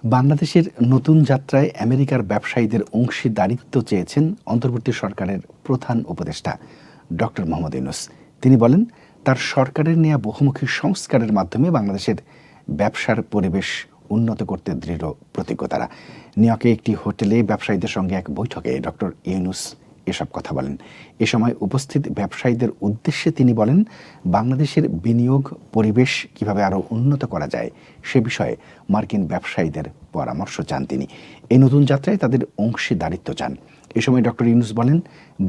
বাংলাদেশের নতুন যাত্রায় আমেরিকার ব্যবসায়ীদের অংশীদারিত্ব চেয়েছেন অন্তর্বর্তী সরকারের প্রধান উপদেষ্টা ডক্টর মোহাম্মদ ইউনূস। তিনি বলেন, তার সরকারের নেওয়া বহুমুখী সংস্কারের মাধ্যমে বাংলাদেশের ব্যবসার পরিবেশ উন্নত করতে দৃঢ় প্রতিজ্ঞ তারা। নিউ ইয়র্কে একটি হোটেলে ব্যবসায়ীদের সঙ্গে এক বৈঠকে ডক্টর ইউনূস এসব কথা বলেন। এ সময় উপস্থিত ব্যবসায়ীদের উদ্দেশ্যে তিনি বলেন, বাংলাদেশের বিনিয়োগ পরিবেশ কিভাবে আরও উন্নত করা যায় সে বিষয়ে মার্কিন ব্যবসায়ীদের পরামর্শ চান তিনি। এই নতুন যাত্রায় তাদের অংশীদারিত্ব চান। এ সময় ডক্টর ইউনূস বলেন,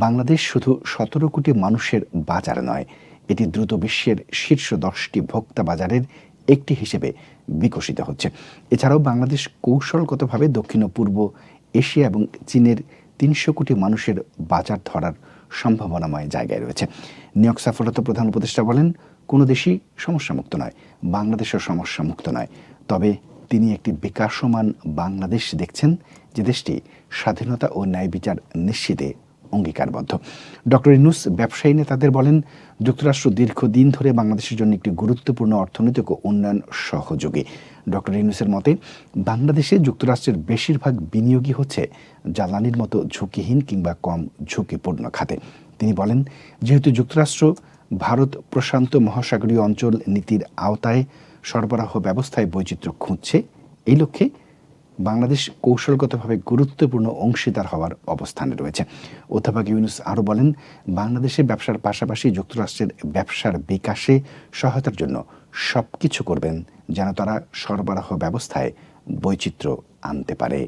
বাংলাদেশ শুধু ১৭ কোটি মানুষের বাজার নয়, এটি দ্রুত বিশ্বের শীর্ষ 10টি ভোক্তা বাজারের একটি হিসেবে বিকশিত হচ্ছে। এছাড়াও বাংলাদেশ কৌশলগতভাবে দক্ষিণ ও পূর্ব এশিয়া এবং চীনের ৩০০ কোটি মানুষের বাজার ধরার সম্ভাবনাময় জায়গায় রয়েছে। নিউ ইয়র্ক সফররত প্রধান উপদেষ্টা বলেন, কোনো দেশই সমস্যামুক্ত নয়, বাংলাদেশও সমস্যামুক্ত নয়। তবে তিনি একটি বিকাশমান বাংলাদেশ দেখছেন, যে দেশটি স্বাধীনতা ও ন্যায় বিচার নিশ্চিতে অঙ্গীকারবদ্ধ। ডক্টর ইউনূস ব্যবসায়ী নেতাদের বলেন, যুক্তরাষ্ট্র দীর্ঘদিন ধরে বাংলাদেশের জন্য একটি গুরুত্বপূর্ণ অর্থনৈতিক ও উন্নয়ন সহযোগী। ডক্টর ইউনূসের মতে, বাংলাদেশে যুক্তরাষ্ট্রের বেশিরভাগ বিনিয়োগই হচ্ছে জ্বালানির মতো ঝুঁকিহীন কিংবা কম ঝুঁকিপূর্ণ খাতে। তিনি বলেন, যেহেতু যুক্তরাষ্ট্র ভারত প্রশান্ত মহাসাগরীয় অঞ্চল নীতির আওতায় সরবরাহ ব্যবস্থায় বৈচিত্র্য খুঁজছে, এই লক্ষ্যে বাংলাদেশ কৌশলগতভাবে গুরুত্বপূর্ণ অংশীদার হওয়ার অবস্থানে রয়েছে। অধ্যাপক ইউনূস আরও বলেন, বাংলাদেশে ব্যবসার পাশাপাশি যুক্তরাষ্ট্রের ব্যবসার বিকাশে সহায়তার জন্য সব কিছু করবেন যেন তারা সরবরাহ ব্যবস্থায় বৈচিত্র্য আনতে পারে।